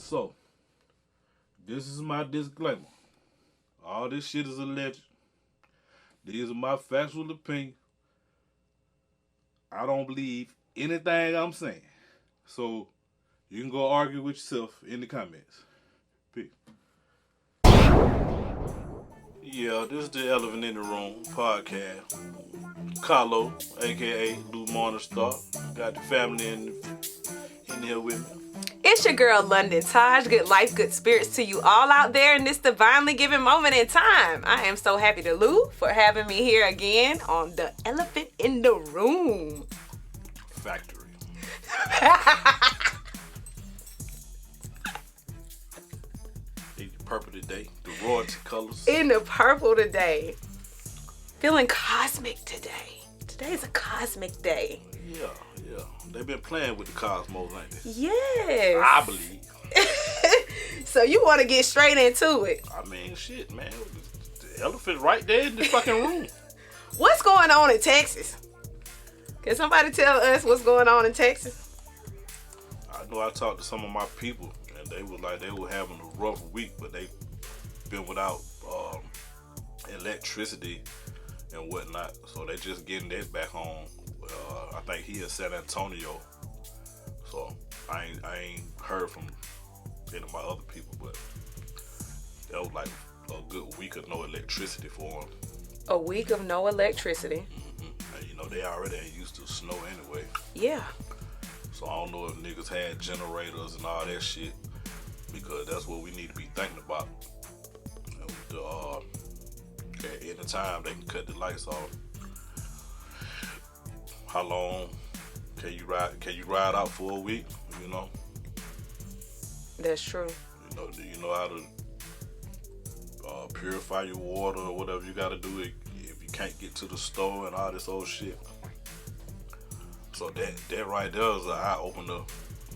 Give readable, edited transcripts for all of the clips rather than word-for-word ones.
So, this is my disclaimer. All this shit is alleged. These are my factual opinions. I don't believe anything I'm saying. So, you can go argue with yourself in the comments. Peace. Yeah, this is the Elephant in the Room podcast. Carlo, a.k.a. Lou Morningstar. Got the family in here with me. It's your girl, London Taj. Good life, good spirits to you all out there in this divinely given moment in time. I am so happy to Lou for having me here again on the Elephant in the Room. Factory. In the purple today, the royalty colors. In the purple today. Feeling cosmic today. Today's a cosmic day. Yeah. They've been playing with the cosmos, ain't they? Yes. I believe. So you want to get straight into it. I mean, shit, man. The elephant right there in the fucking room. What's going on in Texas? Can somebody tell us what's going on in Texas? I know I talked to some of my people, and they were like, they were having a rough week, but they've been without electricity and whatnot, so they just getting that back on. I think he is San Antonio, so I ain't heard from any of my other people, but that was like a good week of no electricity for them. A week of no electricity. Mm-hmm. And, you know, they already ain't used to snow anyway. Yeah. So I don't know if niggas had generators and all that shit, because that's what we need to be thinking about. At any time they can cut the lights off. How long can you ride out for a week? You know. That's true. You know, do you know how to purify your water or whatever you got to do if you can't get to the store and all this old shit? So that right there is an eye opener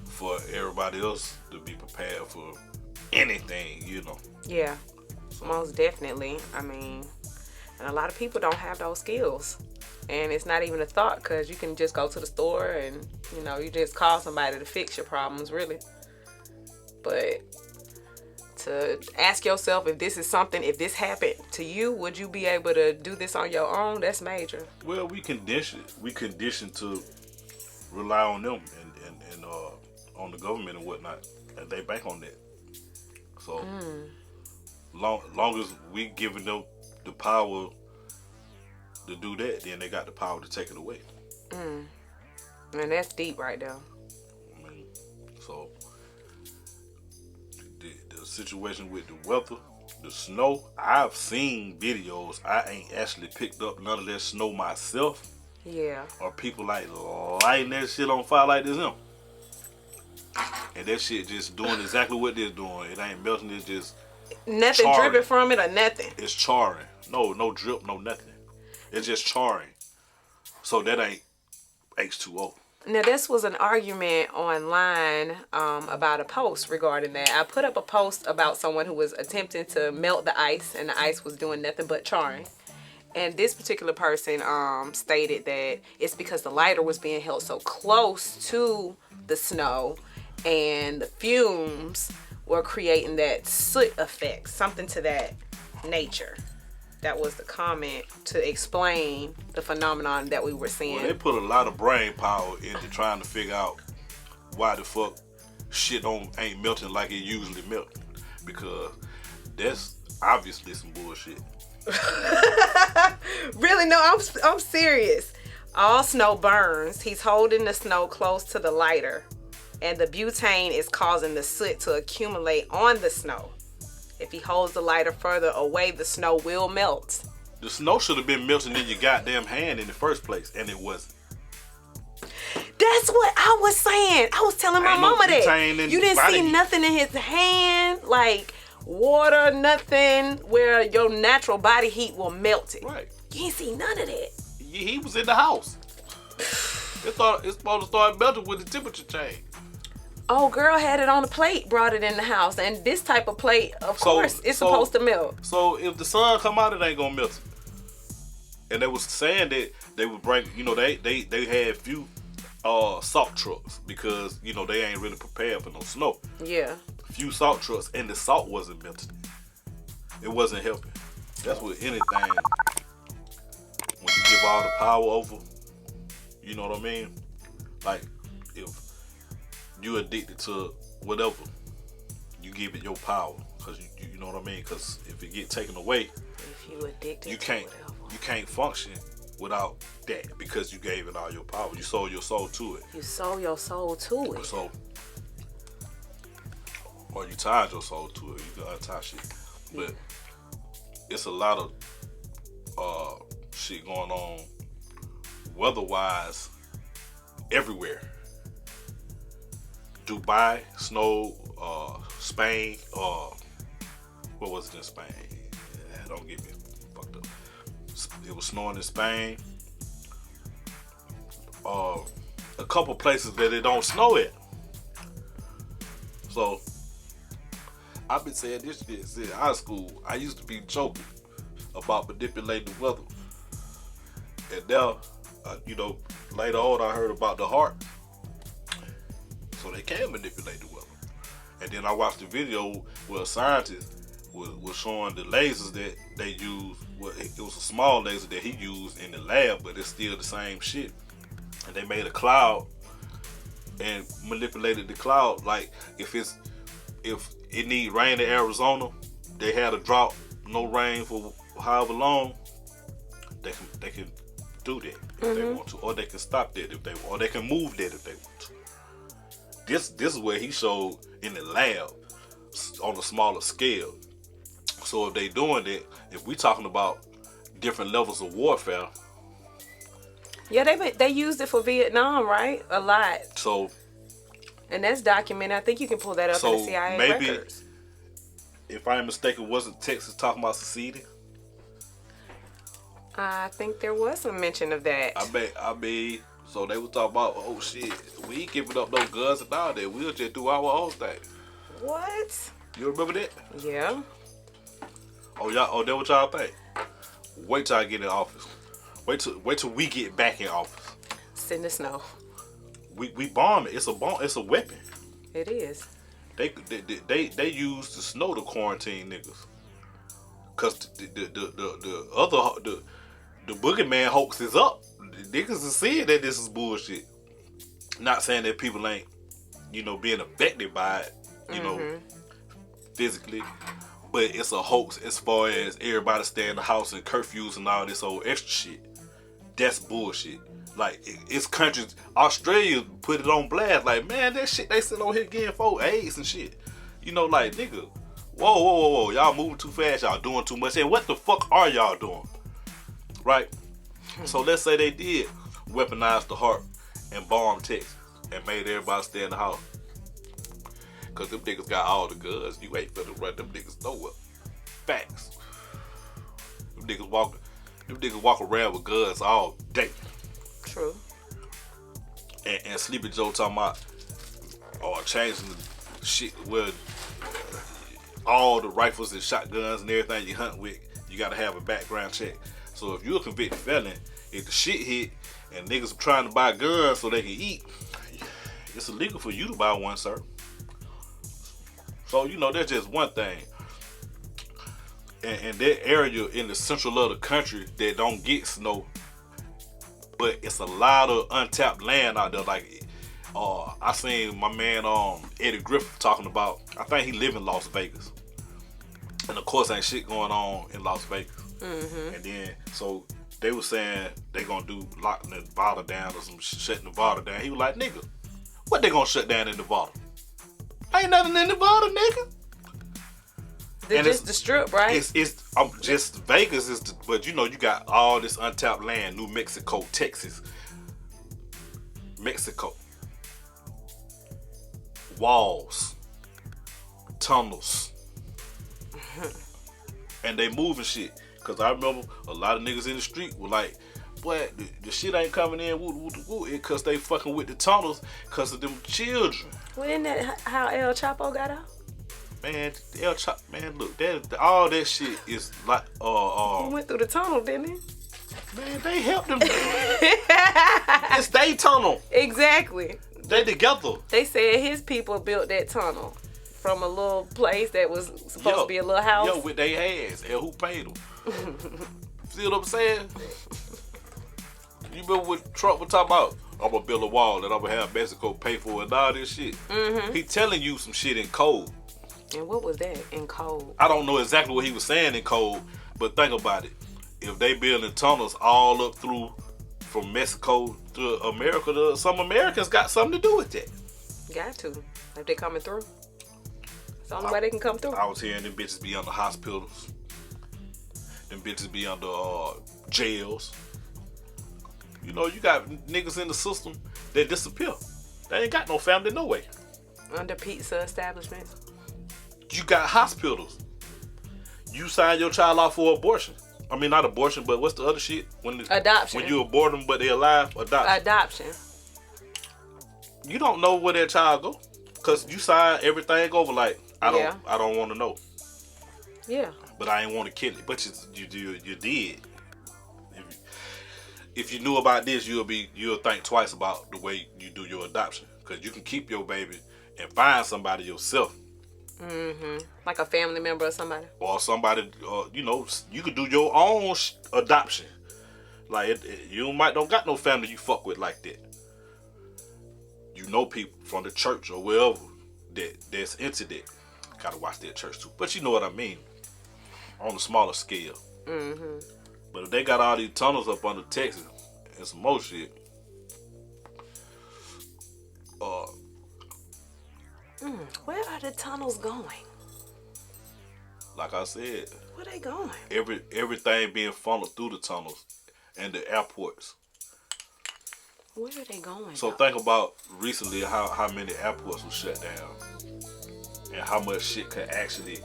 for everybody else to be prepared for anything, you know. Yeah, so. Most definitely. I mean, and a lot of people don't have those skills. And it's not even a thought, because you can just go to the store and, you know, you just call somebody to fix your problems, really. But to ask yourself if this is something, if this happened to you, would you be able to do this on your own? That's major. Well, we conditioned to rely on them and on the government and whatnot, and they bank on that. So long as we giving them the power to do that, then they got the power to take it away. And that's deep right there. I mean, so the situation with the weather, the snow, I've seen videos. I ain't actually picked up none of that snow myself. Yeah. Or people like lighting that shit on fire like this, and that shit just doing exactly what they're doing. It ain't melting. It's just nothing charring. dripping from it or nothing. It's charring. No drip, no nothing. It's just charring. So that ain't H2O. Now, this was an argument online about a post regarding that. I put up a post about someone who was attempting to melt the ice, and the ice was doing nothing but charring. And this particular person stated that it's because the lighter was being held so close to the snow, and the fumes were creating that soot effect, something to that nature. That was the comment to explain the phenomenon that we were seeing. Well, they put a lot of brain power into trying to figure out why the fuck shit ain't melting like it usually melts, because that's obviously some bullshit. Really? No, I'm serious. All snow burns. He's holding the snow close to the lighter, and the butane is causing the soot to accumulate on the snow. If he holds the lighter further away, the snow will melt. The snow should have been melting in your goddamn hand in the first place, and it wasn't. That's what I was saying. I was telling my mama that. You didn't see nothing in his hand, like water, nothing, where your natural body heat will melt it. Right. You didn't see none of that. He was in the house. It's supposed to start melting with the temperature change. Oh, girl had it on a plate, brought it in the house, and this type of plate, of course, it's supposed to melt. So if the sun come out, it ain't gonna melt it. And they was saying that they would bring, you know, they had few salt trucks, because, you know, they ain't really prepared for no snow. Yeah. few salt trucks, and the salt wasn't melting. It wasn't helping. That's with anything. When you give all the power over, you know what I mean? Like, if you addicted to whatever, you give it your power, cause you know what I mean? Cause if it get taken away, If you addicted you to can't whatever. you can't function without that, because you gave it all your power. You sold your soul to it. You sold your soul to it. So, or you tied your soul to it. You can untie shit. But it's a lot of shit going on weather-wise everywhere. Dubai, snow, Spain, what was it in Spain? Yeah, don't get me fucked up. It was snowing in Spain. A couple places that it don't snow at. So, I've been saying this shit since high school. I used to be joking about manipulating the weather. And now, later on I heard about the heart. So they can manipulate the weather. And then I watched the video where a scientist was showing the lasers that they use. Well, it was a small laser that he used in the lab, but it's still the same shit. And they made a cloud and manipulated the cloud. Like, if it need rain in Arizona, they had a drought, no rain for however long, they can do that if they want to, or they can stop that if they want, or they can move that if they want to. This is where he showed in the lab on a smaller scale. So if they doing that, if we talking about different levels of warfare. Yeah, they used it for Vietnam, right? A lot. So, and that's documented. I think you can pull that up in the CIA maybe, records. if I am mistaken, wasn't Texas talking about seceding? I think there was some mention of that. I mean, so they were talking about, oh shit, we ain't giving up no guns and all that. We'll just do our own thing. What? You remember that? Yeah. Oh, that what y'all think? Wait till I get in office. Wait till we get back in office. Sit in the snow. We bomb it. It's a bomb. It's a weapon. It is. They use the snow to quarantine niggas. Cause the boogeyman hoax is up. The niggas is seeing that this is bullshit. Not saying that people ain't, being affected by it, physically. But it's a hoax as far as everybody stay in the house and curfews and all this old extra shit. That's bullshit. Like, it's countries, Australia put it on blast. Like, man, that shit they sit on here getting for AIDS and shit. Like, nigga, whoa. Y'all moving too fast. Y'all doing too much. And what the fuck are y'all doing? Right? So let's say they did weaponize the heart and bomb Texas and made everybody stay in the house. Cause them niggas got all the guns. You ain't finna run them niggas nowhere. Facts. Them niggas walk around with guns all day. True. And Sleepy Joe talking about changing the shit where all the rifles and shotguns and everything you hunt with, you gotta have a background check. So if you're a convicted felon, if the shit hit and niggas are trying to buy guns so they can eat, it's illegal for you to buy one, sir. So, that's just one thing. And that area in the central of the country that don't get snow, but it's a lot of untapped land out there. Like, I seen my man Eddie Griffith talking about, I think he live in Las Vegas. And of course ain't shit going on in Las Vegas. And then, so they were saying they gonna do locking Nevada down or some shutting Nevada down. He was like, nigga, what they gonna shut down in Nevada? Ain't nothing in Nevada, nigga. They're just the strip, right? It's just Vegas but you got all this untapped land, New Mexico, Texas, Mexico, walls, tunnels, and they moving shit. Cause I remember a lot of niggas in the street were like, boy, the shit ain't coming in, cause they fucking with the tunnels, cause of them children. Well, isn't that how El Chapo got out? Man, man, look, all that shit is like, He went through the tunnel, didn't he? Man, they helped him. It's their tunnel. Exactly. They together. They said his people built that tunnel. from a little place that was supposed to be a little house. Yo, with their hands. And who paid them? See what I'm saying? You remember what Trump was talking about? I'm going to build a wall that I'm going to have Mexico pay for and all this shit. Mm-hmm. He telling you some shit in code. And what was that in code? I don't know exactly what he was saying in code, but think about it. If they building tunnels all up through from Mexico to America, some Americans got something to do with that. Got to. If they coming through. It's the only way they can come through. I was hearing them bitches be under hospitals. Them bitches be under jails. You know, you got niggas in the system that disappear. They ain't got no family, no way. Under pizza establishments. You got hospitals. You sign your child off for abortion. I mean, not abortion, but what's the other shit? Adoption. When you abort them, but they're alive, Adoption. You don't know where that child go, cause you sign everything over. Like I don't want to know. Yeah. But I ain't want to kill it. But you did. If you knew about this, you'll think twice about the way you do your adoption, cause you can keep your baby and find somebody yourself. Mm-hmm. Like a family member or somebody. Or somebody, you could do your own adoption. Like you don't got no family you fuck with like that. You know people from the church or wherever that's into that. Gotta watch that church too. But you know what I mean. On a smaller scale. Mm-hmm. But if they got all these tunnels up under Texas and some more shit, where are the tunnels going? like I said, where they going? Everything being funneled through the tunnels and the airports. Where are they going? So think about recently how many airports were shut down and how much shit could actually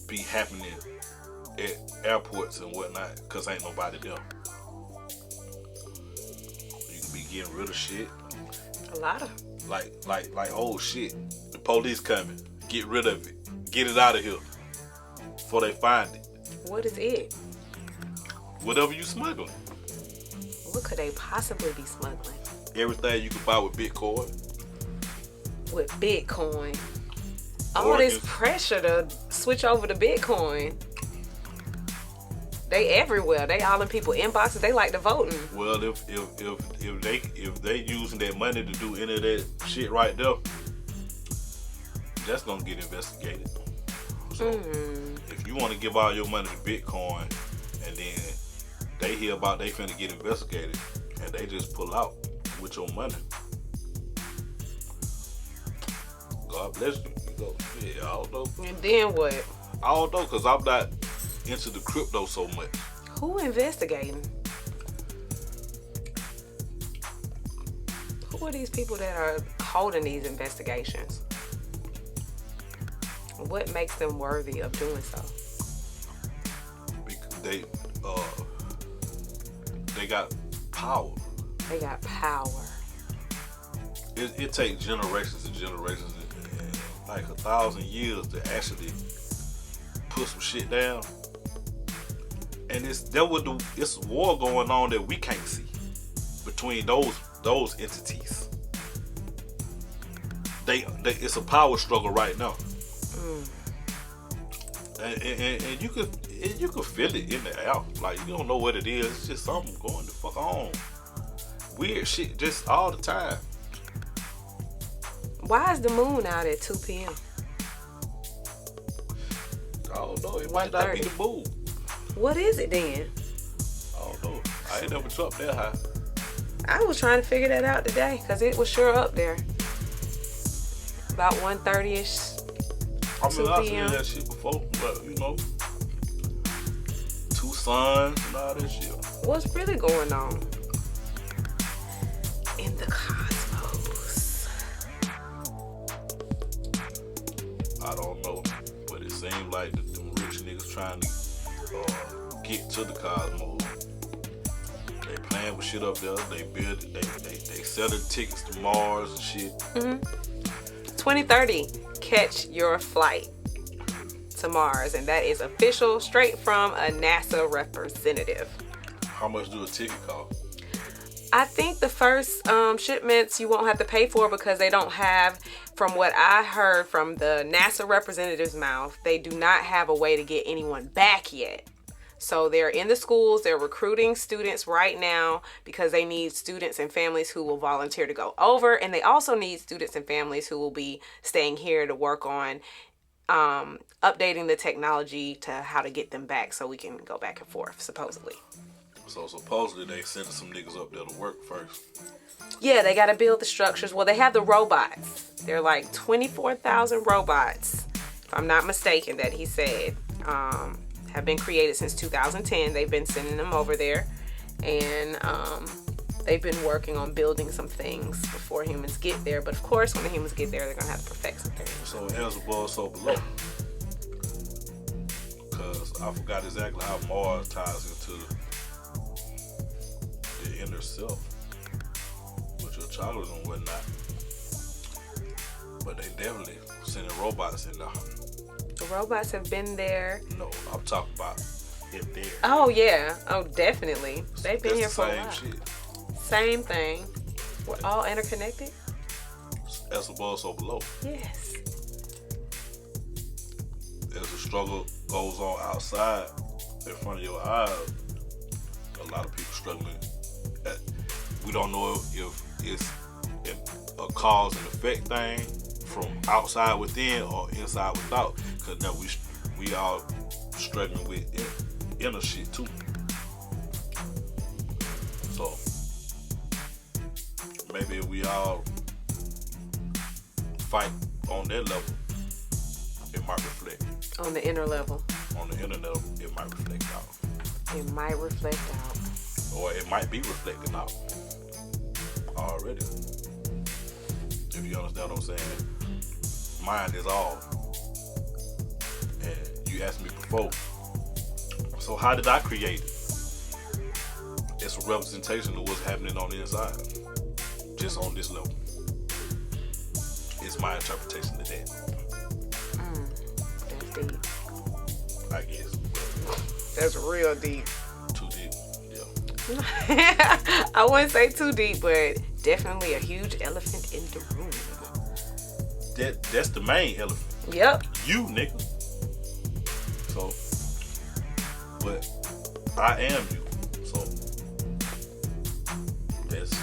be happening at airports and whatnot, because ain't nobody there. You can be getting rid of shit. A lot of. Like oh shit, the police coming. Get rid of it. Get it out of here before they find it. What is it? Whatever you smuggling. What could they possibly be smuggling? Everything you can buy with Bitcoin. With Bitcoin. All this pressure to switch over to Bitcoin. They everywhere. They all in people inboxes. They like the voting. Well, if they using that money to do any of that shit right there, that's gonna get investigated. So if you want to give all your money to Bitcoin, and then they hear about they finna get investigated, and they just pull out with your money, God bless you. You go, yeah, I don't know. And then what? I don't know, cause I'm not into the crypto so much. Who investigating? Who are these people that are holding these investigations? What makes them worthy of doing so? Because they got power. They got power. It takes generations and generations, and like 1,000 years to actually put some shit down. And it's war going on that we can't see between those entities. It's a power struggle right now. And you can feel it in the air. Like, you don't know what it is. It's just something going the fuck on. Weird shit just all the time. Why is the moon out at 2 p.m.? I don't know. It might not be the moon. What is it then? I don't know. I ain't never jumped that high. I was trying to figure that out today because it was sure up there. About 1:30ish. I mean, I've seen that shit before, but you know, 2 suns and all that shit. What's really going on in the cosmos? I don't know, but it seems like them rich niggas trying to get to the cosmos. They playing with shit up there. They build it. They selling tickets to Mars and shit. 2030, catch your flight to Mars, and that is official, straight from a NASA representative. How much do a ticket cost? I think the first shipments you won't have to pay for because they don't have, from what I heard from the NASA representative's mouth, they do not have a way to get anyone back yet. So they're in the schools, they're recruiting students right now because they need students and families who will volunteer to go over. And they also need students and families who will be staying here to work on updating the technology to how to get them back so we can go back and forth, supposedly. So supposedly they sending some niggas up there to work first. Yeah, they got to build the structures. Well, they have the robots. They're like 24,000 robots, if I'm not mistaken, that he said have been created since 2010. They've been sending them over there, and they've been working on building some things before humans get there. But of course, when the humans get there, they're gonna have to perfect some things. So as above, so below. Because I forgot exactly how Mars ties into the inner self with your chakras and whatnot. But they definitely sending robots in there. The robots have been there. No, I'm talking about in there. Oh yeah. Oh, definitely. They've been here for a while. Same shit. Same thing. We're all interconnected. As above, so below. Yes. As the struggle goes on outside in front of your eyes, a lot of people struggling. We don't know if it's a cause and effect thing from outside within or inside without, because now we all struggling with inner shit too. So maybe if we all fight on that level, it might reflect. On the inner level. On the inner level, it might reflect out. It might reflect out. Or it might be reflecting out already. If you understand what I'm saying. Mind is all. And you asked me before, so how did I create it? It's a representation of what's happening on the inside. Just on this level. It's my interpretation of that. That's deep. I guess. That's real deep. Too deep. Yeah. I wouldn't say too deep, but definitely a huge elephant in the room. That's the main elephant. Yep. You, nigga. So, but I am you. So, that's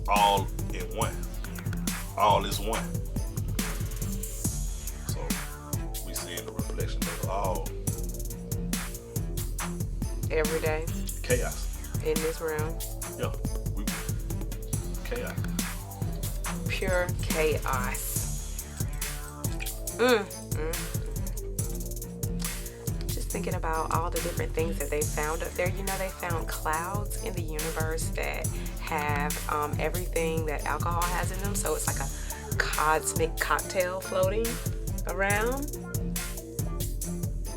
all in one. All is one. So, we seeing the reflection of all Every day. Chaos. In this realm. Yeah. Chaos. Pure chaos. Just thinking about all the different things that they found up there. You know, they found clouds in the universe that have everything that alcohol has in them. So it's like a cosmic cocktail floating around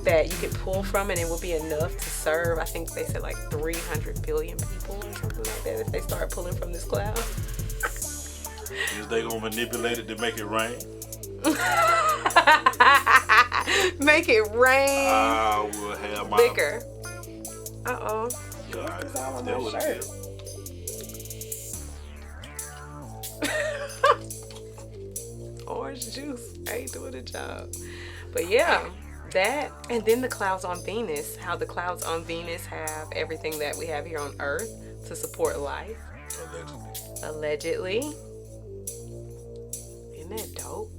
that you could pull from, and it will be enough to serve, I think they said like 300 billion people or something like that if they start pulling from this cloud. Is they gonna manipulate it to make it rain? Make it rain. I will have my liquor. Uh-oh. Yeah, It's all on that my was shirt. good. Orange juice ain't doing the job. But yeah, that, and then the clouds on Venus, how the clouds on Venus have everything that we have here on Earth to support life. Allegedly. Isn't that dope?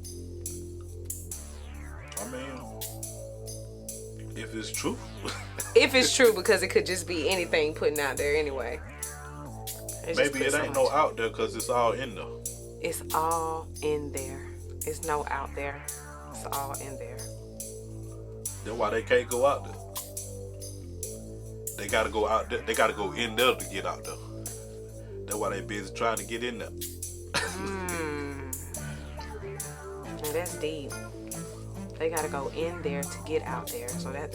I mean, if it's true. If it's true, because it could just be anything putting out there anyway. Maybe it ain't no out there because it's all in there. It's all in there. It's no out there. It's all in there. That's why they can't go out there. They gotta go out there. They gotta go in there to get out there. That's why they busy trying to get in there. Now that's deep. They gotta go in there to get out there. So that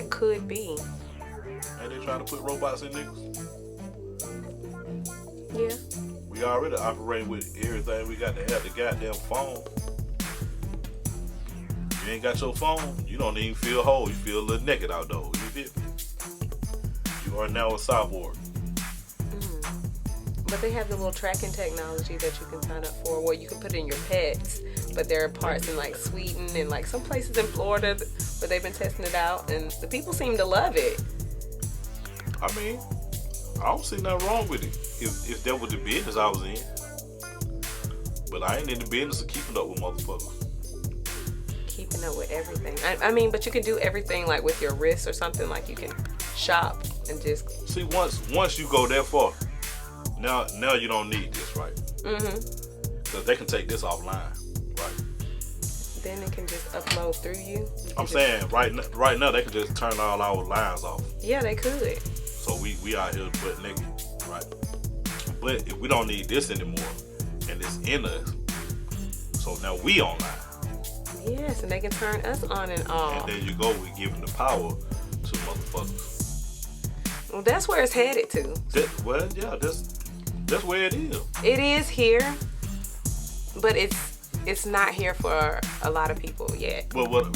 could be. And they trying to put robots in niggas. Yeah. We already operate with everything we got to have. The goddamn phone. You ain't got your phone, you don't even feel whole. You feel a little naked out though. You feel me? You are now a cyborg. But they have the little tracking technology that you can sign up for where you can put in your pets. But there are parts in like Sweden and like some places in Florida where they've been testing it out, and the people seem to love it. I mean, I don't see nothing wrong with it if that was the business I was in. But I ain't in the business of keeping up with motherfuckers. Keeping up with everything. I mean, but you can do everything like with your wrist or something. Like you can shop and just see once you go that far. Now you don't need this, right? Because they can take this offline, right? Then it can just upload through you. I'm saying right now they can just turn all our lines off. Yeah, they could. So we out here butt naked, right? But if we don't need this anymore, and it's in us, so now we online. Yes, and they can turn us on and off. And there you go, we giving the power to motherfuckers. Well, that's where it's headed to. That's where it is. It is here, but it's not here for a lot of people yet. Well,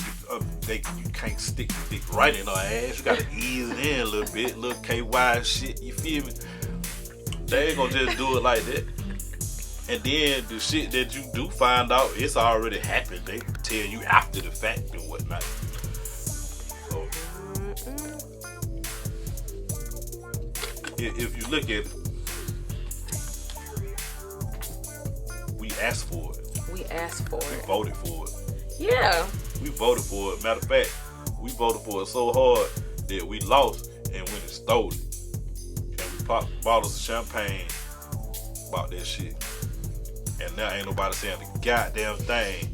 you can't stick the dick right in her ass. You gotta ease it in a little bit, little KY shit. You feel me? They ain't gonna just do it like that. And then the shit that you do find out, it's already happened. They tell you after the fact and whatnot. So, if you look at it, we asked for it. We asked for it. We voted for it. Yeah. We voted for it. Matter of fact, we voted for it so hard that we lost and went and stole it. And we popped bottles of champagne about that shit. And now ain't nobody saying the goddamn thing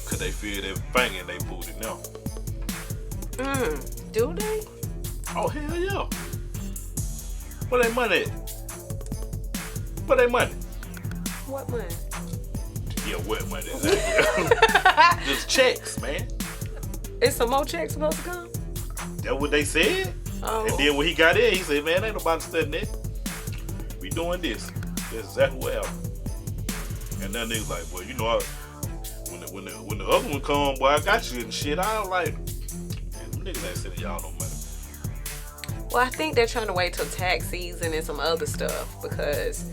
because they feel they're banging they booty now. Do they? Oh, hell yeah. Where they money at? Where they money? What money? Yeah, what money? Exactly. Just checks, man. Is some more checks supposed to come? That's what they said. Oh. And then when he got in, he said, man, ain't nobody studying that. We doing this. That's exactly what happened. And that nigga like, well, you know, when the other one come, boy, I got you and shit. I don't like, man, them niggas ain't sending y'all no money. Well, I think they're trying to wait till tax season and some other stuff because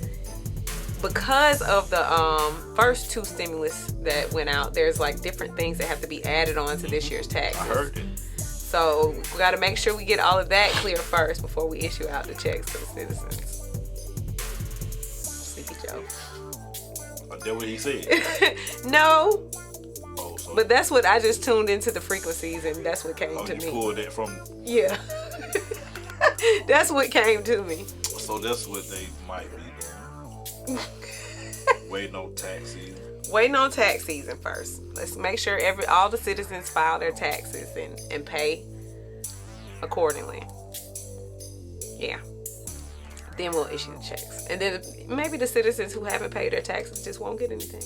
of the first two stimulus that went out, there's like different things that have to be added on to this year's taxes. I heard it. So we got to make sure we get all of that clear first before we issue out the checks to the citizens. Sleepy Joe. That's what he said. No. Oh, so But that's what I just tuned into the frequencies and that's what came to you me. pulled that from. Yeah. That's what came to me. So that's what they might be doing. Waiting on tax season. Waiting on tax season first. Let's make sure all the citizens file their taxes and pay accordingly. Yeah. Then we'll issue the checks. And then maybe the citizens who haven't paid their taxes just won't get anything.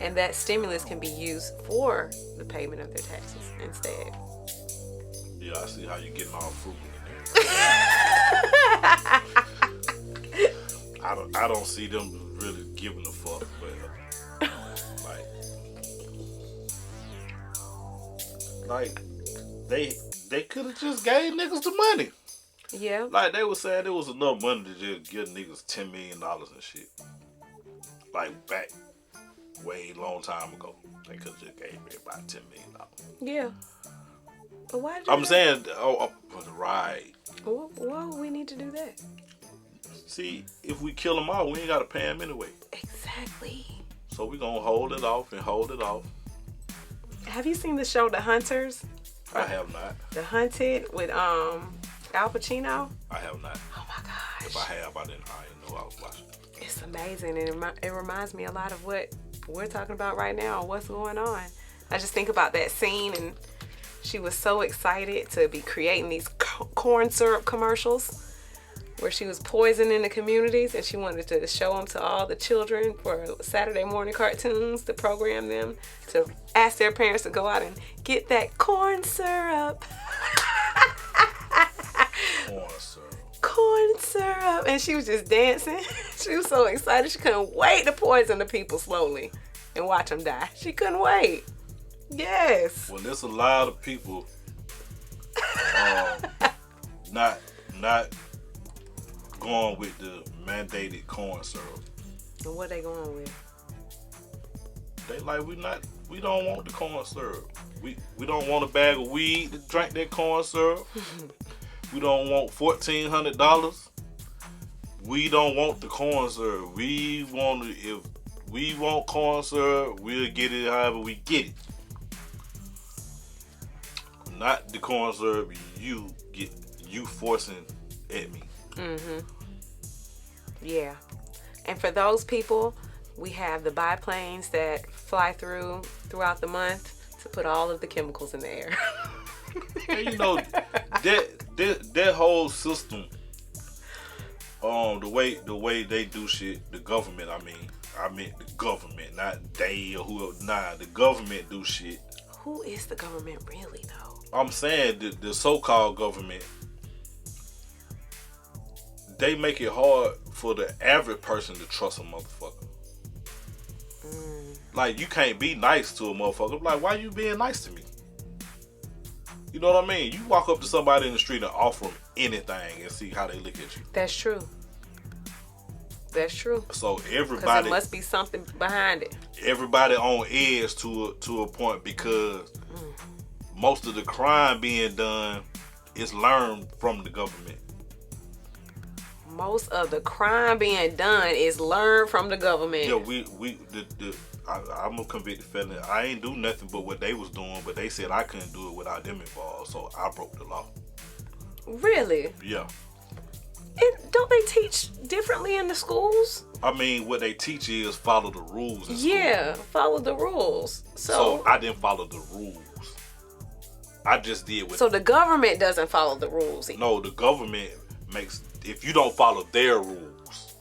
And that stimulus can be used for the payment of their taxes instead. Yeah, I see how you're getting all frugal in there. I don't see them really giving a fuck, but like they could have just gave niggas the money. Yeah. Like they were saying, there was enough money to just give niggas $10 million and shit. Like back way long time ago, they could have just gave everybody $10 million. Yeah. But why? I'm saying, right. Well, why would we need to do that? See, if we kill them all, we ain't got to pay them anyway. Exactly. So we gonna hold it off and hold it off. Have you seen the show The Hunters? I have not. The Hunted with Al Pacino? I have not. Oh my gosh. If I have, I didn't know I was watching. It's amazing, and it reminds me a lot of what we're talking about right now, what's going on. I just think about that scene, and she was so excited to be creating these corn syrup commercials where she was poisoning the communities, and she wanted to show them to all the children for Saturday morning cartoons to program them to ask their parents to go out and get that corn syrup. Corn syrup. And she was just dancing. She was so excited. She couldn't wait to poison the people slowly and watch them die. She couldn't wait. Yes. Well, there's a lot of people not going with the mandated corn syrup. And what they going with? They like we don't want the corn syrup. We don't want a bag of weed to drink that corn syrup. We don't want $1,400. We don't want the corn syrup. If we want corn syrup, we'll get it however we get it. Not the corn syrup you forcing at me. Yeah. And for those people, we have the biplanes that fly throughout the month to put all of the chemicals in the air. And you know that whole system, the way they do shit, the government. I meant the government, not they or whoever. Nah, the government do shit. Who is the government really, though? I'm saying the so-called government. They make it hard for the average person to trust a motherfucker. Like, you can't be nice to a motherfucker. Like, why you being nice to me? You know what I mean? You walk up to somebody in the street and offer them anything and see how they look at you. That's true. That's true. So everybody, because there must be something behind it. Everybody on edge to a point, because most of the crime being done is learned from the government. Most of the crime being done is learned from the government. Yeah, I'm a convicted felon. I ain't do nothing but what they was doing, but they said I couldn't do it without them involved, so I broke the law. Really? Yeah. And don't they teach differently in the schools? I mean, what they teach is follow the rules in school. Yeah, follow the rules. So I didn't follow the rules. I just did what... So the government doesn't follow the rules either. No, the government makes... If you don't follow their rules,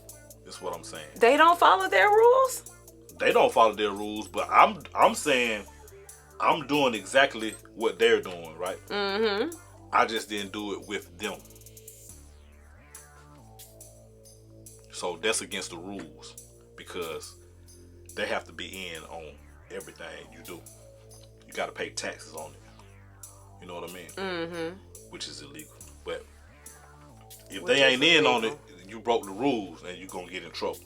that's what I'm saying. They don't follow their rules? They don't follow their rules, but I'm saying I'm doing exactly what they're doing, right? Mm-hmm. I just didn't do it with them. So that's against the rules, because they have to be in on everything you do. You got to pay taxes on it. You know what I mean? Mm-hmm. Which is illegal. But if they ain't in on it, you broke the rules and you're going to get in trouble.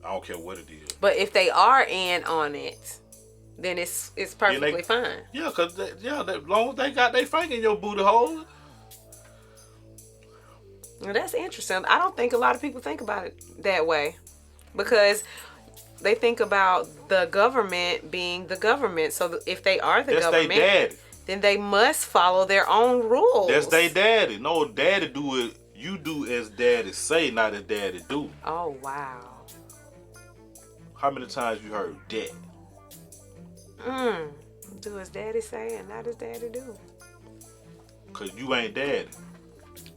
I don't care what it is. But if they are in on it, then it's perfectly fine. Yeah, because as long as they got their finger in your booty hole. Well, that's interesting. I don't think a lot of people think about it that way, because they think about the government being the government. So if they are the government, they daddy. Then they must follow their own rules. That's they daddy. No, daddy do it. You do as daddy say, not as daddy do. Oh, wow. How many times you heard that? Do as daddy say and not as daddy do. Because you ain't daddy.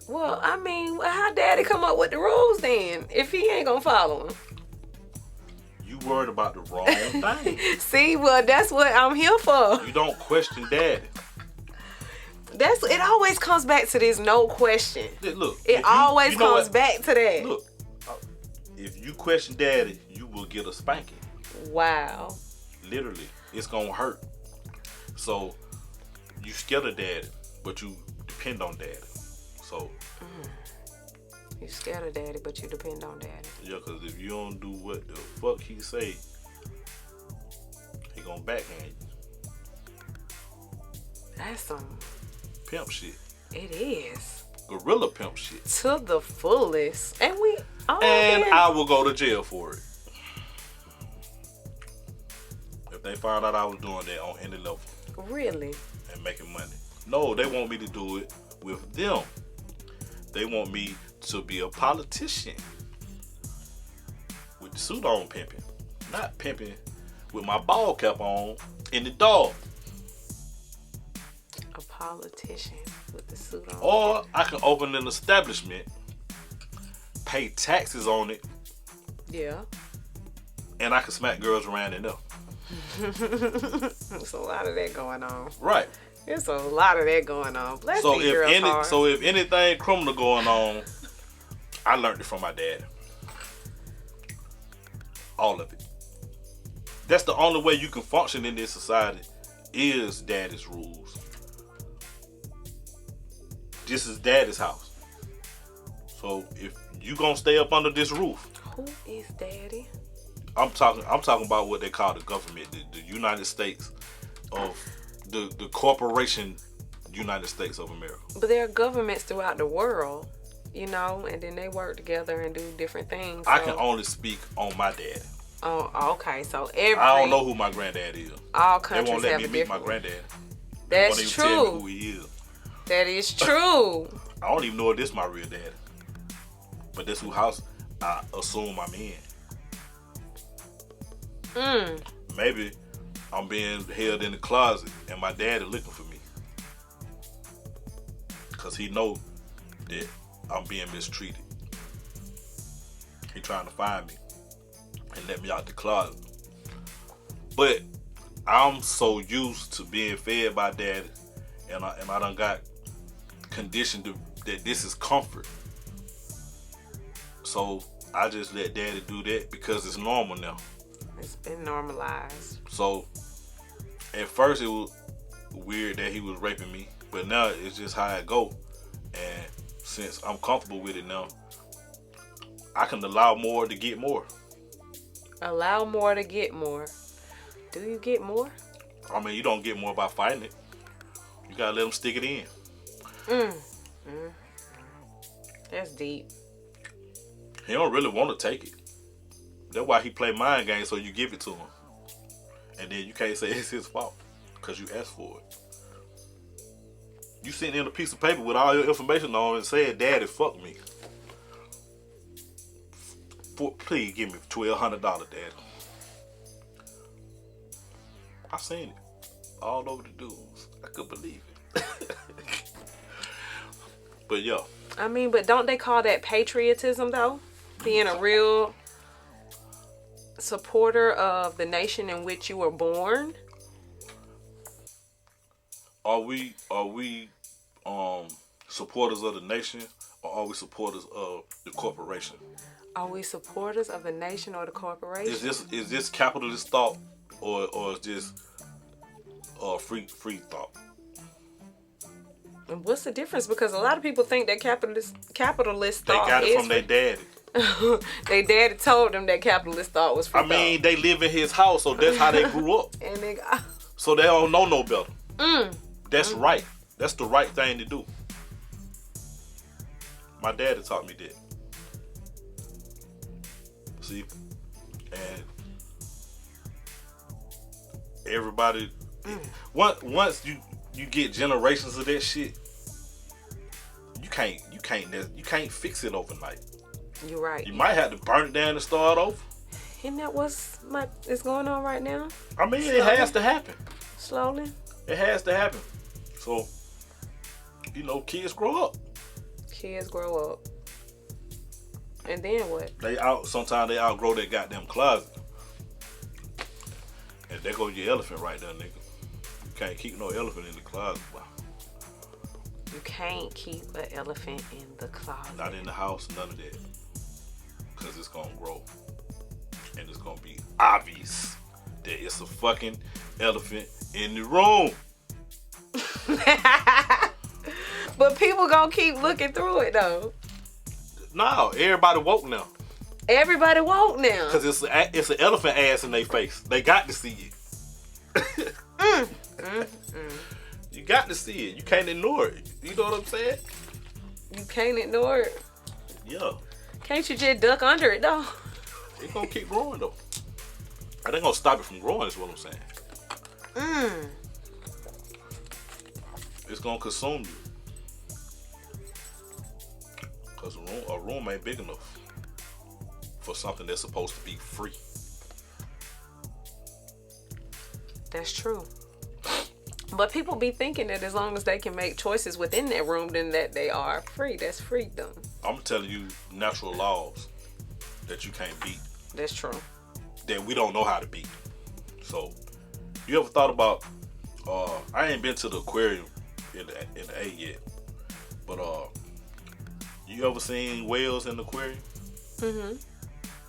Well, I mean, how daddy come up with the rules then if he ain't going to follow them? You worried about the wrong thing. See, well, that's what I'm here for. You don't question daddy. It always comes back to this no question. Look, it always comes back to that. Look, if you question daddy, you will get a spanking. Wow. Literally, it's gonna hurt. So you scared of daddy, but you depend on daddy. So you scared of daddy, but you depend on daddy. Yeah, because if you don't do what the fuck he say, he gonna backhand you. That's some pimp shit. It is. Gorilla pimp shit. To the fullest. And I will go to jail for it. If they found out I was doing that on any level. Really? And making money. No, they want me to do it with them. They want me to be a politician. With the suit on pimping. Not pimping with my ball cap on in the dog. A politician with the suit on. Or I can open an establishment, pay taxes on it. Yeah. And I can smack girls around in there. There's a lot of that going on. Right. There's a lot of that going on. Bless so these girls hard. So if anything criminal going on, I learned it from my dad. All of it. That's the only way you can function in this society is daddy's rules. this is daddy's house. So if you gonna stay up under this roof, Who is daddy? I'm talking about what they call the government, the United States of the corporation, United States of America. But there are governments throughout the world, you know, and then they work together and do different things. So. I can only speak on my dad. Oh, okay. So I don't know who my granddad is. All They countries won't let have me a meet different. my granddad. That's They won't even true. tell me who he is. That is true. I don't even know if this is my real dad. But this who house I assume I'm in. Maybe I'm being held in the closet and my dad is looking for me. Cause he know that I'm being mistreated. He trying to find me and let me out the closet. But I'm so used to being fed by daddy and I done got conditioned that this is comfort. So I just let daddy do that because it's normal now. It's been normalized. So at first it was weird that he was raping me, but now it's just how it go. And since I'm comfortable with it now, I can allow more to get more. Allow more to get more. Do you get more? I mean, you don't get more by fighting it. You gotta let him stick it in. That's deep. He don't really want to take it. That's why he play mind games, so you give it to him. And then you can't say it's his fault because you asked for it. You sitting in a piece of paper with all your information on it and saying, Daddy, fuck me. Please give me $1,200, Daddy. I seen it all over the dudes. I could believe it. But yeah. I mean, but don't they call that patriotism though? Being a real supporter of the nation in which you were born? Are we supporters of the nation, or are we supporters of the corporation? Are we supporters of the nation or the corporation? Is this capitalist thought, or is this free thought? And what's the difference? Because a lot of people think that capitalist They thought got it is from their daddy. Their daddy told them that capitalist thought was free I mean, thought. they live in his house, so that's how they grew up. And they got, So they don't know no better. That's right. That's the right thing to do. My daddy taught me that. See? And everybody, once you get generations of that shit, you can't fix it overnight. you're right. You might have to burn it down and start over. Isn't that what's is going on right now? I mean, Slowly. it has to happen. Slowly. It has to happen. So, kids grow up. Kids grow up. And then what? Sometimes they outgrow their goddamn closet. And there goes your elephant right there, nigga. You can't keep no elephant in the closet, boy. You can't keep an elephant in the closet. Not in the house, none of that. Because it's going to grow. And it's going to be obvious that it's a fucking elephant in the room. But people gonna keep looking through it though. No, everybody woke now. Everybody woke now. Because it's an elephant ass in their face. They got to see it. You got to see it. You can't ignore it. You know what I'm saying? You can't ignore it. Yeah. Can't you just duck under it though? It's going to keep growing though. I ain't going to stop it from growing is what I'm saying. It's going to consume you. Because a room ain't big enough for something that's supposed to be free. That's true. But people be thinking that as long as they can make choices within that room, then that they are free. That's freedom. I'm telling you natural laws that you can't beat. That's true. That we don't know how to beat. So, you ever thought about, I ain't been to the aquarium in the A yet, but you ever seen whales in the aquarium? Mm-hmm.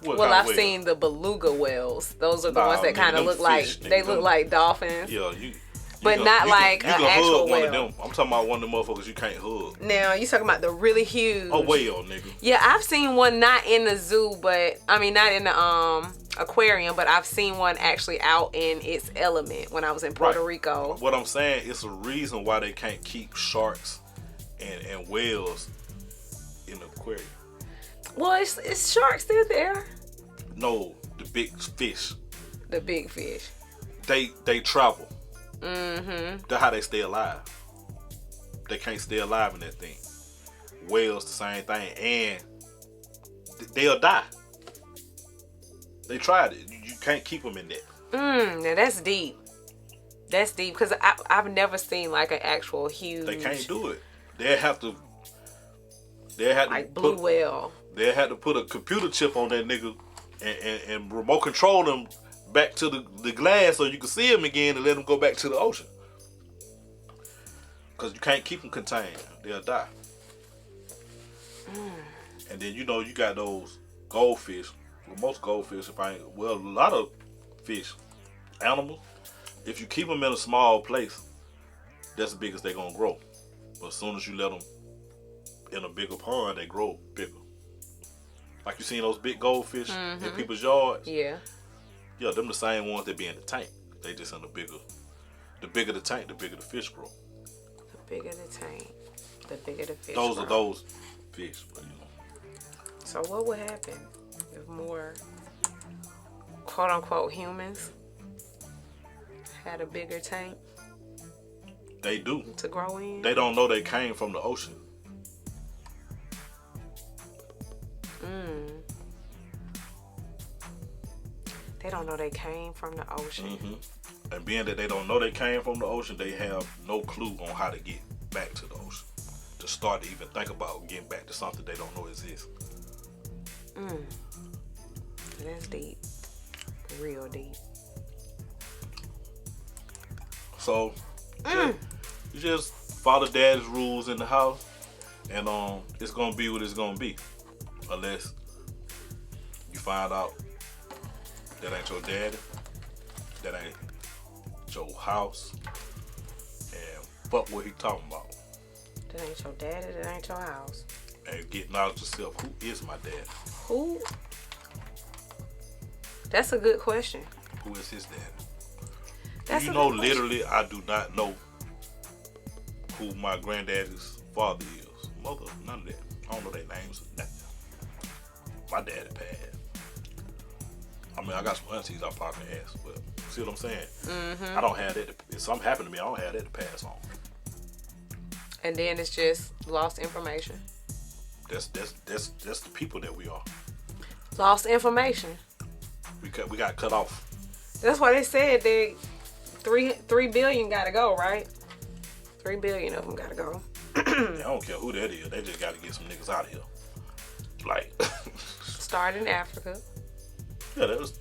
Well, I've seen the beluga whales. Those are the ones that kind of look fish, like, they look like dolphins. Yeah, But not like you an can actual hug one of whale. them. I'm talking about one of them motherfuckers you can't hug. Now, you talking about the really huge. A whale, nigga. Yeah, I've seen one not in the zoo, but I mean not in the aquarium, but I've seen one actually out in its element when I was in Puerto Rico. What I'm saying, it's a reason why they can't keep sharks and whales in the aquarium. Well, it's sharks still there. No, the big fish. The big fish. They travel. Mm-hmm. That's how they stay alive. They can't stay alive in that thing. Whales, the same thing, and they'll die. They tried it. You can't keep them in there. Now that's deep. That's deep because I've never seen like an actual huge. They can't do it. They have to like blue whale. They had to put a computer chip on that nigga and remote control them back to the glass so you can see them again and let them go back to the ocean. Because you can't keep them contained. They'll die. And then, you got those goldfish. Well, most goldfish, a lot of fish, animals, if you keep them in a small place, that's the biggest they're going to grow. But as soon as you let them in a bigger pond, they grow bigger. Like you seen those big goldfish in people's yards? Yeah. Yeah, them the same ones that be in the tank. They just in the bigger the tank, the bigger the fish grow. The bigger the tank, the bigger the fish Those grow. are those fish. But, So what would happen if more quote unquote humans had a bigger tank they do. to grow in? They don't know they came from the ocean. They don't know they came from the ocean. Mm-hmm. And being that they don't know they came from the ocean, they have no clue on how to get back to the ocean. To start to even think about getting back to something they don't know exists. That's deep. Real deep. So, you just follow daddy's rules in the house, and it's gonna be what it's gonna be, unless you find out that ain't your daddy, that ain't your house, and fuck what he talking about. That ain't your daddy, that ain't your house. And get knowledge of yourself. Who is my dad? Who? That's a good question. Who is his daddy? That's you a know, good question. literally, I do not know who my granddaddy's father is. Mother, none of that. I don't know their names or nothing. My daddy passed. I mean, I got some aunties I probably can ask, but see what I'm saying? I don't have that. If something happened to me, I don't have that to pass on. And then it's just lost information. That's the people that we are. Lost information. We got cut off. That's why they said they 3 billion gotta go, right? 3 billion of them gotta go. I don't care who that is. They just got to get some niggas out of here. Like, Start in Africa. yeah, that was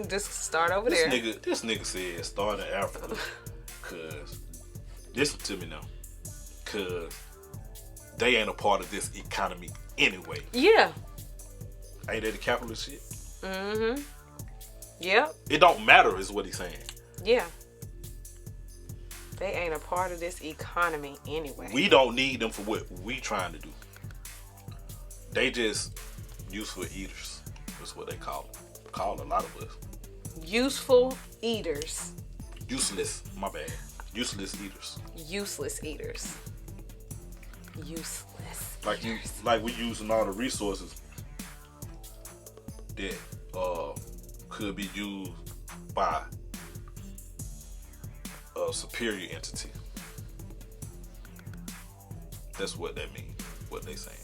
Just start over there. This nigga said start in Africa. Cause listen to me now. Cause they ain't a part of this economy anyway. Yeah. Ain't that the capitalist shit? Mm-hmm. Yep. It don't matter is what he's saying. Yeah. They ain't a part of this economy anyway. We don't need them for what we trying to do. They just useful eaters. That's what they call them. Call a lot of us. Useful eaters. Useless. My bad. Useless eaters. Useless eaters. Useless. Like we using all the resources that could be used by a superior entity. That's what that means. What they saying.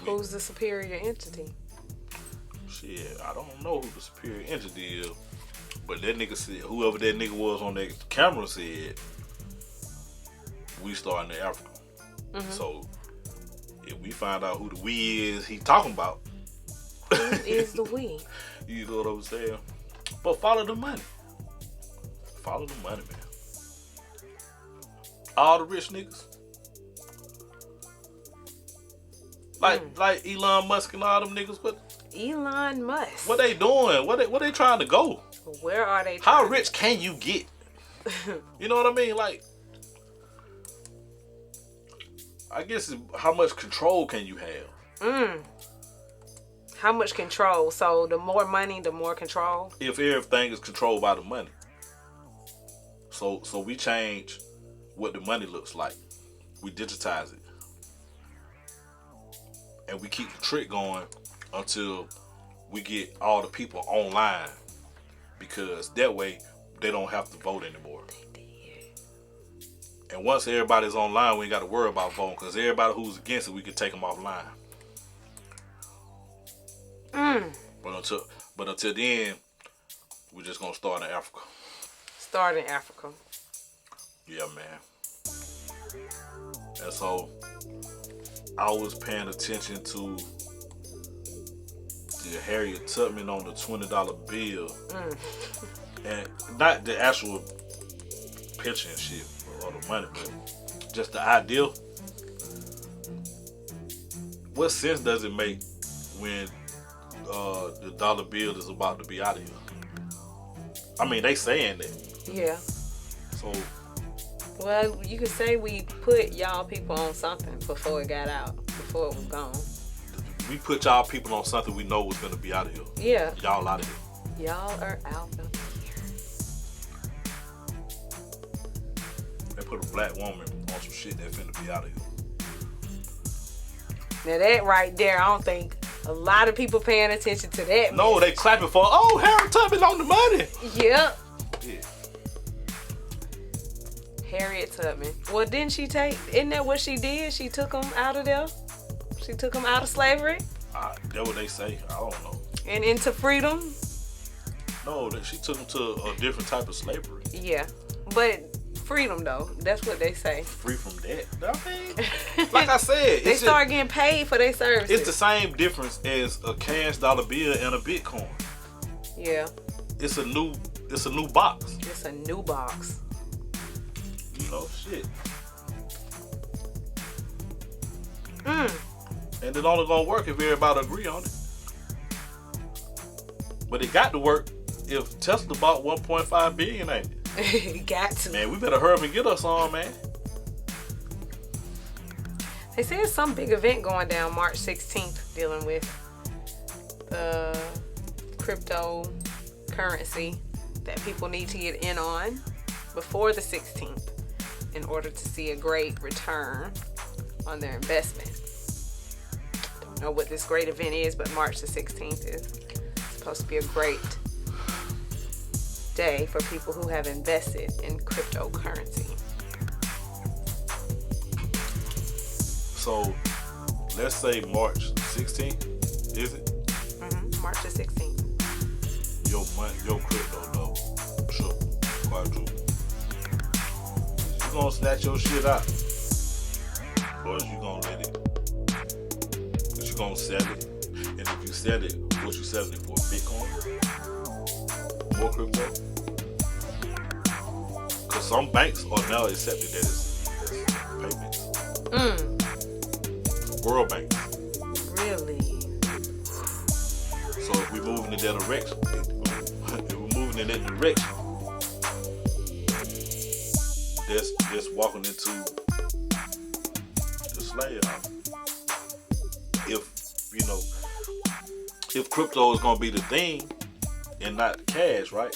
Who's the superior entity? Shit, I don't know who the superior entity is, but that nigga said, whoever that nigga was on that camera said, we starting in Africa. So if we find out who the we is he talking about, Who is the we? you know what I'm saying? But follow the money. Follow the money, man. All the rich niggas. Like Elon Musk and all them niggas, Elon Musk. what they doing? What they trying to go? Where are they? How rich can you get? You know what I mean? Like, I guess how much control can you have? How much control? So the more money, the more control. If everything is controlled by the money. So we change what the money looks like. We digitize it. And we keep the trick going until we get all the people online. Because that way they don't have to vote anymore. And once everybody's online, we ain't got to worry about voting. Because everybody who's against it, we can take them offline. But until then, we're just going to start in Africa. Start in Africa. Yeah, man. And so I was paying attention to the Harriet Tubman on the $20 bill. And not the actual picture and shit or the money, but just the idea. What sense does it make when the dollar bill is about to be out of here? I mean, they saying that. Yeah. So, well, you could say we put y'all people on something before it got out, before it was gone. we put y'all people on something we know was gonna be out of here. Yeah. Y'all out of here. Y'all are out of here. They put a black woman on some shit that finna be out of here. Now that right there, I don't think a lot of people paying attention to that. No, they clapping for, oh, Harriet Tubman on the money. Yep. Yeah. Harriet Tubman. Well, didn't she take, isn't that what she did? She took them out of there? She took them out of slavery? That's what they say. I don't know. And into freedom? No, she took them to a different type of slavery. Yeah. But freedom, though. That's what they say. Free from that. I mean, like I said, they start getting paid for their services. It's the same difference as a cash dollar bill and a Bitcoin. Yeah. It's a new box. It's a new box. You know, shit. And it only gonna work if everybody agree on it. But it got to work if Tesla bought 1.5 billion, ain't it? Got to. Man, we better hurry up and get us on, man. They say there's some big event going down March 16th dealing with the cryptocurrency that people need to get in on before the 16th in order to see a great return on their investment. Don't know what this great event is, but March the 16th is supposed to be a great day for people who have invested in cryptocurrency. So, let's say March 16th, is it? March the 16th. Your crypto though, triple, quadruple. You gonna snatch your shit out, or is you gonna let it? Is you gonna sell it? And if you sell it, what you selling it for? Bitcoin? More crypto? Cause some banks are now accepted that it's payments. World Bank. Really? So if we're moving in that direction, that's walking into the slave house. If crypto is gonna be the thing and not cash, right?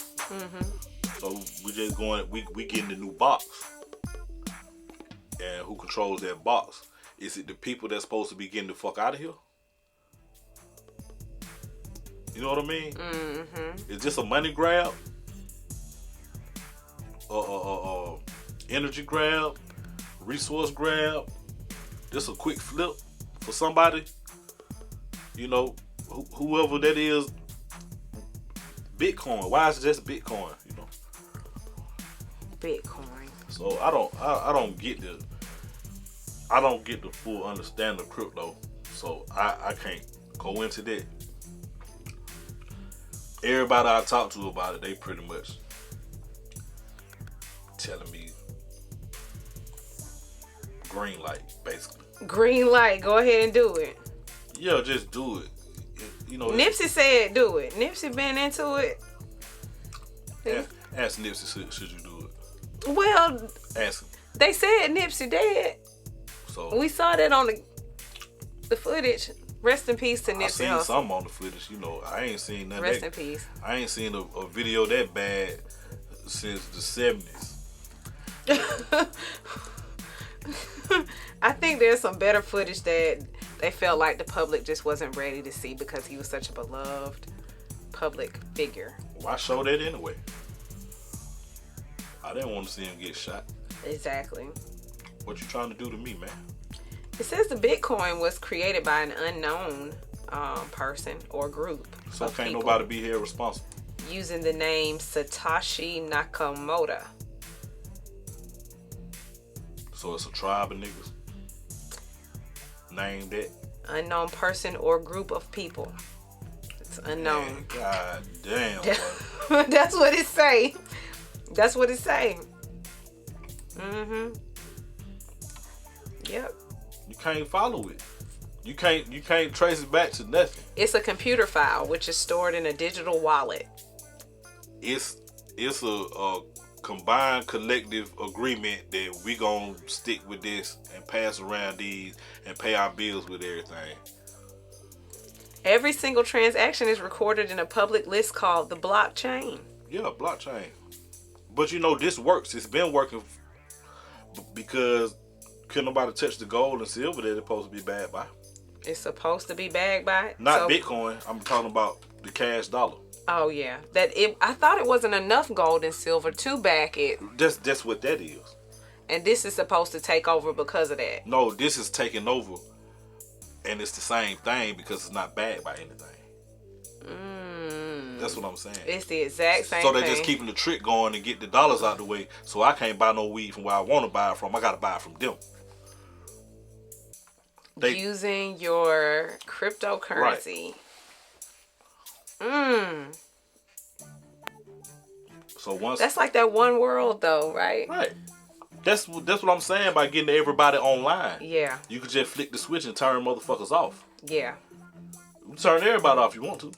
So we just going, we getting the new box, and who controls that box? Is it the people that's supposed to be getting the fuck out of here? You know what I mean? Is this a money grab? Energy grab? Resource grab? This a quick flip for somebody? You know, whoever that is. Bitcoin. Why is it just Bitcoin? You know. Bitcoin. So I don't get the full understanding of crypto. So I can't go into that. Everybody I talk to about it, they pretty much telling me green light, basically. Green light, go ahead and do it. Yeah, just do it. You know, Nipsey said do it. Nipsey been into it. Ask Nipsey, should you do it? Well, Ask him. they said Nipsey dead. So We saw that on the footage. Rest in peace to Nipsey. I seen some on the footage. You know, I ain't seen nothing. Rest in peace. I ain't seen a video that bad since the 70s. I think there's some better footage that they felt like the public just wasn't ready to see because he was such a beloved public figure. Why show that anyway? I didn't want to see him get shot. Exactly. What you trying to do to me, man? It says the Bitcoin was created by an unknown person or group. So can't nobody be here responsible. Using the name Satoshi Nakamoto. So it's a tribe of niggas named that? Unknown person or group of people. It's unknown. Man, God damn. Boy. That's what it say. That's what it say. Mm-hmm. Yep. You can't follow it. You can't trace it back to nothing. It's a computer file which is stored in a digital wallet. It's a combined collective agreement that we gonna stick with this and pass around these and pay our bills with everything. Every single transaction is recorded in a public list called the blockchain. Yeah, blockchain. But you know, this works. It's been working because couldn't nobody touch the gold and silver that it's supposed to be backed by. It's supposed to be backed by? Not Bitcoin. I'm talking about the cash dollar. Oh yeah. I thought it wasn't enough gold and silver to back it. That's what that is. And this is supposed to take over because of that. No, this is taking over. And it's the same thing because it's not backed by anything. That's what I'm saying. It's the exact same thing. So they're thing. just keeping the trick going to get the dollars out the way. So I can't buy no weed from where I want to buy it from. I got to buy it from them. Using your cryptocurrency. Right. So once that's like that one world though, right? Right. That's what I'm saying by getting everybody online. Yeah. You could just flick the switch and turn motherfuckers off. Yeah. You turn everybody off if you want to.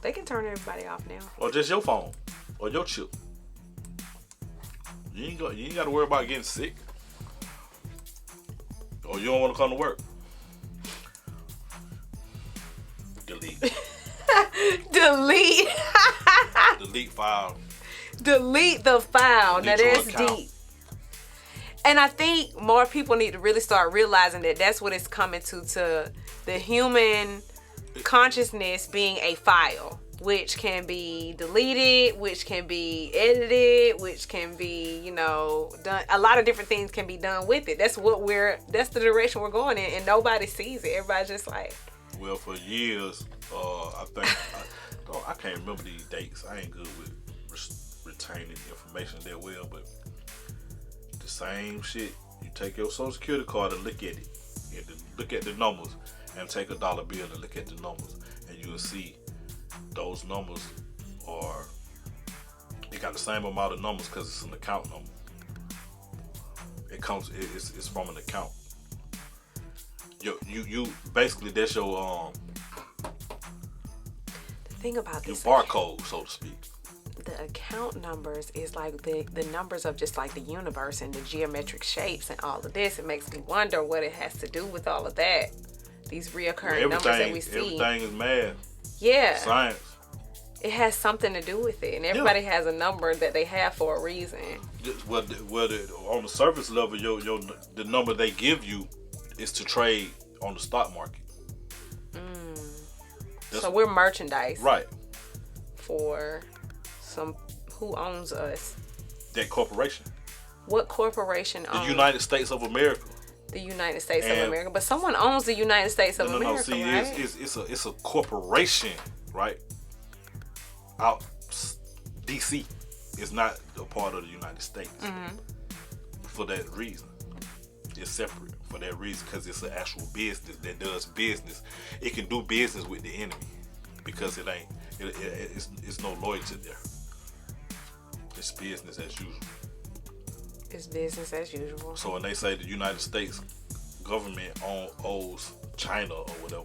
They can turn everybody off now. Or just your phone. Or your chip. You ain't got to worry about getting sick. Or you don't want to come to work. Delete. Delete. Delete file. Delete the file. Now that's deep. And I think more people need to really start realizing that that's what it's coming to the human consciousness being a file, which can be deleted, which can be edited, which can be, done. A lot of different things can be done with it. That's the direction we're going in, and nobody sees it. Everybody's just like. Well, for years, I think I can't remember these dates. I ain't good with retaining information that well, but the same shit. You take your Social Security card and look at it, and look at the numbers, and take a dollar bill and look at the numbers, and you'll see those numbers are. It got the same amount of numbers because it's an account number. It's from an account. You basically that's your the thing about your this barcode, so to speak. The account numbers is like the numbers of just like the universe and the geometric shapes and all of this. It makes me wonder what it has to do with all of that. These reoccurring numbers that we see. Everything is math. Yeah. Science. It has something to do with it, and everybody has a number that they have for a reason. Well, on the surface level, the number they give you is to trade on the stock market. So we're merchandise, right? For who owns us? That corporation. What corporation owns? The United States of America. The United States of America, but someone owns the United States of America, see, right? It's a corporation, right? Out DC is not a part of the United States for that reason. It's separate for that reason because it's an actual business that does business. It can do business with the enemy because it's no loyalty there. It's business as usual. It's business as usual. So when they say the United States government owes China or whatever,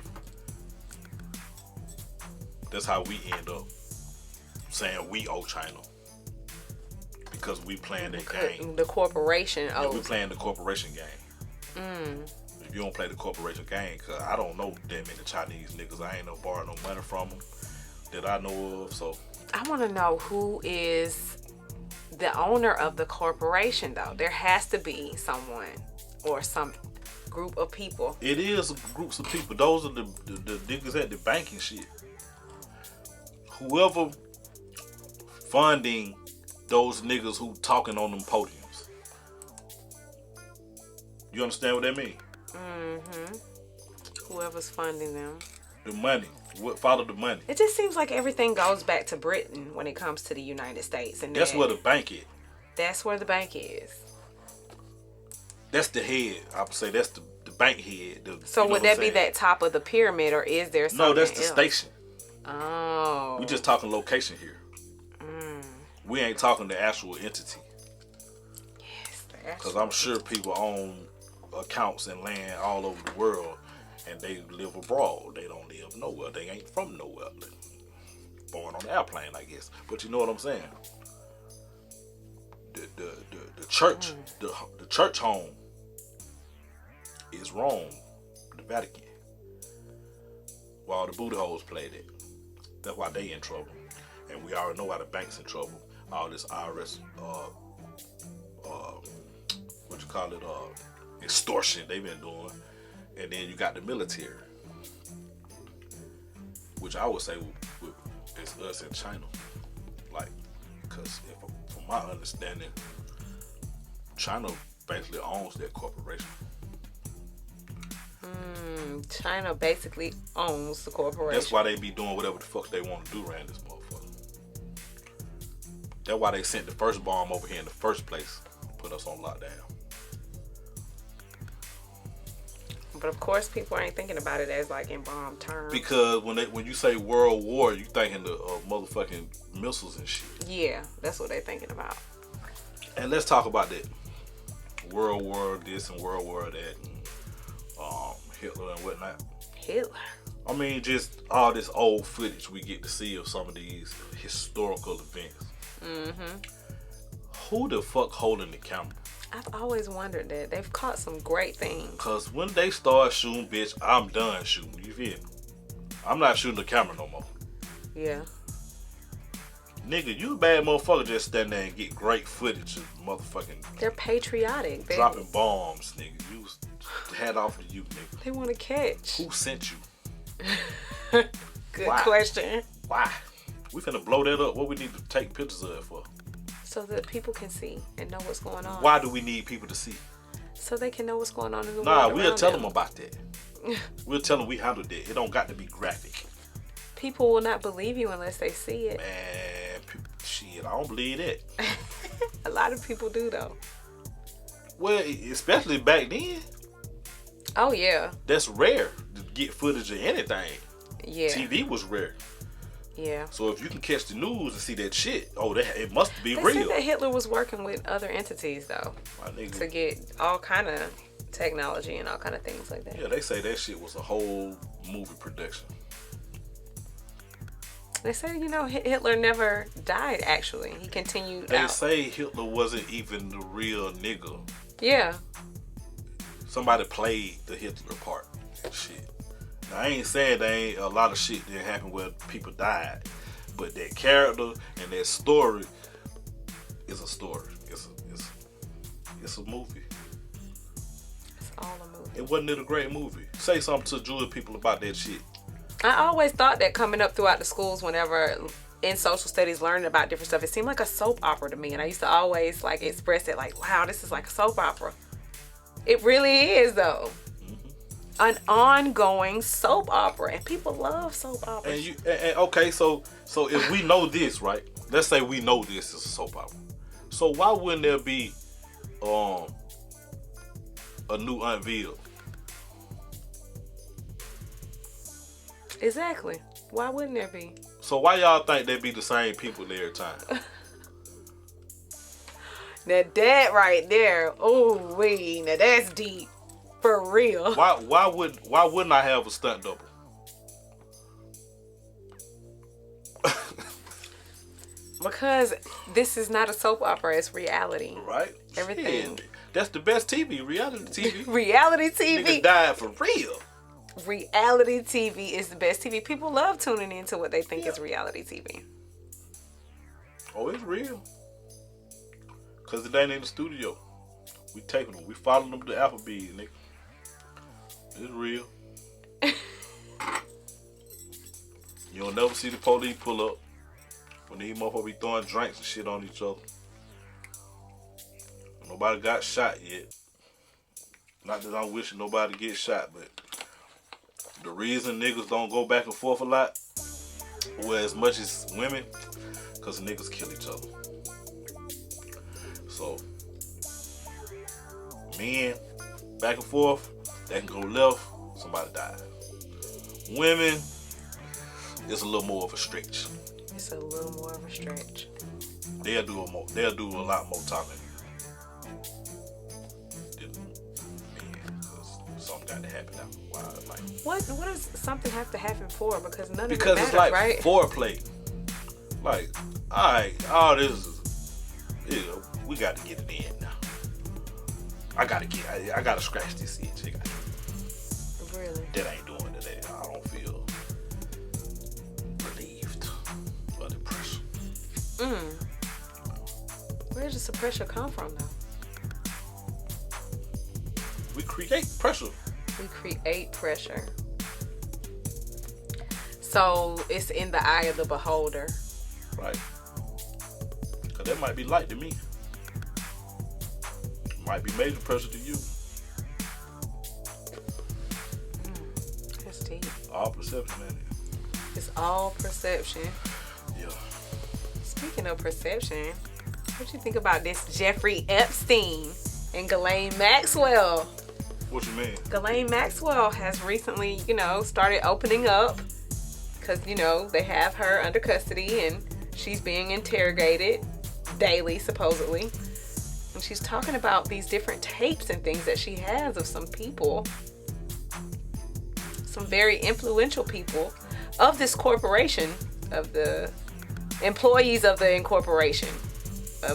that's how we end up saying we owe China because we playing that game. The corporation owes. Yeah, we playing the corporation game. If you don't play the corporation game, cause I don't know that many Chinese niggas. I ain't no borrow no money from them that I know of. So I want to know who is the owner of the corporation, though. There has to be someone or some group of people. it is groups of people. Those are the niggas at the bank and shit. Whoever funding those niggas who talking on them podiums. You understand what that mean? Whoever's funding them. The money. What follow the money? It just seems like everything goes back to Britain when it comes to the United States, and That's where the bank is. That's where the bank is. That's the head. I would say that's the bank head. So would that be that top of the pyramid, or is there something? No, that's the else? station. Oh. We just talking location here. We ain't talking the actual entity. Yes, because I'm sure people own accounts and land all over the world, and they live abroad. They don't live nowhere. They ain't from nowhere. They're born on an airplane, I guess. But you know what I'm saying? The church, the church home is Rome, the Vatican. While the booty holes played it. That's why they in trouble. And we already know why the bank's in trouble. All this IRS, what you call it, extortion they've been doing. And then you got the military, which I would say is us in China. Like, because from my understanding, China basically owns that corporation. China basically owns the corporation. That's why they be doing whatever the fuck they want to do around this motherfucker. That's why they sent the first bomb over here in the first place. Put us on lockdown. But of course, people ain't thinking about it as like in bomb terms. Because when you say World War, you thinking the motherfucking missiles and shit. Yeah, that's what they're thinking about. And let's talk about that. World War this and World War that, and Hitler and whatnot. Hitler. I mean, just all this old footage we get to see of some of these historical events. Who the fuck holding the camera? I've always wondered that. They've caught some great things. Cause when they start shooting, bitch, I'm done shooting. You feel me? I'm not shooting the camera no more. Yeah. Nigga, you a bad motherfucker just stand there and get great footage of motherfucking They're patriotic. dropping bombs, nigga. You hat off to you, nigga. They want to catch. Who sent you? Good question. Why? We finna blow that up. What we need to take pictures of it for? So that people can see and know what's going on. Why do we need people to see? So they can know what's going on in the world. Nah, we'll tell them them about that. We'll tell them we handled that. It don't got to be graphic. People will not believe you unless they see it. Man, shit, I don't believe that. A lot of people do though. Well, especially back then. Oh yeah. That's rare to get footage of anything. Yeah. TV was rare. Yeah. So if you can catch the news and see that shit, it must be They real. said that Hitler was working with other entities though, My nigga. to get all kind of technology and all kind of things like that. Yeah, they say that shit was a whole movie production. They say, Hitler never died, actually. He continued They out. say Hitler wasn't even the real nigga. Yeah. Somebody played the Hitler part and shit. Now, I ain't saying there ain't a lot of shit that happened where people died. But that character and that story is a story. It's a movie. It's all a movie. It wasn't a great movie. Say something to Jewish people about that shit. I always thought that coming up throughout the schools, whenever in social studies learning about different stuff, it seemed like a soap opera to me. And I used to always like express it like, wow, this is like a soap opera. It really is though. An ongoing soap opera, and people love soap operas. Okay, so if we know this, right? Let's say we know this is a soap opera. So why wouldn't there be a new unveil? Exactly. Why wouldn't there be? So why y'all think they be the same people every time? Now that right there, oh wait, now that's deep. For real. Why wouldn't I have a stunt double? Because this is not a soap opera, it's reality. Right? Everything. Shit. That's the best TV, reality TV. Reality TV. Niggas died for real. Reality TV is the best TV. People love tuning into what they think is reality TV. Oh, it's real. Because it ain't in the studio. We taping them. We following them to Applebee's, nigga. It's real. You'll never see the police pull up when these motherfuckers be throwing drinks and shit on each other. Nobody got shot yet. Not that I'm wishing nobody get shot, but the reason niggas don't go back and forth a lot, well, as much as women, because niggas kill each other. So, men, back and forth, they can go left, somebody dies. Women, it's a little more of a stretch. It's a little more of a stretch. They'll do a lot more talking than men, because something got to happen after a while. Like, what does something have to happen for? Because none of it because matters, it's like right? foreplay. Like, alright, all this is, we got to get it in now. I gotta scratch this itch. Really? That ain't doing today. I don't feel relieved or the pressure. Where does the pressure come from, though? We create pressure. We create pressure. So it's in the eye of the beholder. Right. Because that might be light to me. Might be major pressure to you. That's deep. All perception, man. It's all perception. Yeah. Speaking of perception, what you think about this Jeffrey Epstein and Ghislaine Maxwell? What you mean? Ghislaine Maxwell has recently, started opening up because, they have her under custody and she's being interrogated daily, supposedly. And she's talking about these different tapes and things that she has of some people, some very influential people of this corporation, of the employees of the incorporation. I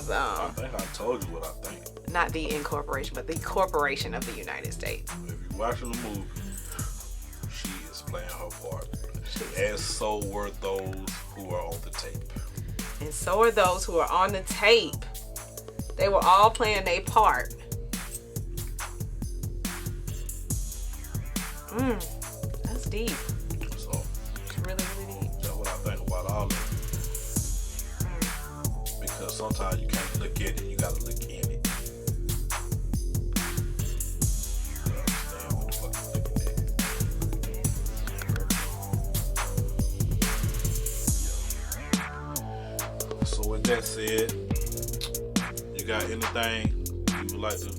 think I told you what I think. Not the incorporation, but the corporation of the United States. If you're watching the movie, she is playing her part. And so were those who are on the tape. And so are those who are on the tape. They were all playing their part. That's deep. So, It's really, really deep. that's what I think about all of it. Because sometimes you can't look at it, you gotta look in it. You understand what the fuck you're looking at. Yeah. So with that said, you got anything you would like to?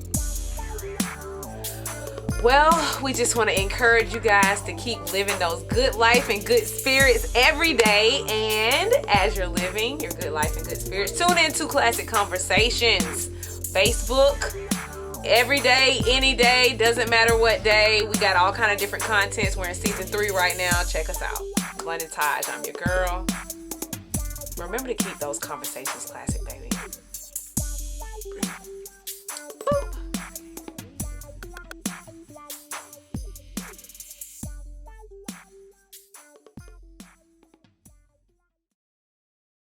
Well, we just want to encourage you guys to keep living those good life and good spirits every day. And as you're living your good life and good spirits, tune into Classic Conversations. Facebook, every day, any day, doesn't matter what day. We got all kind of different contents. We're in season 3 right now. Check us out. London Taj, I'm your girl. Remember to keep those conversations classic, baby.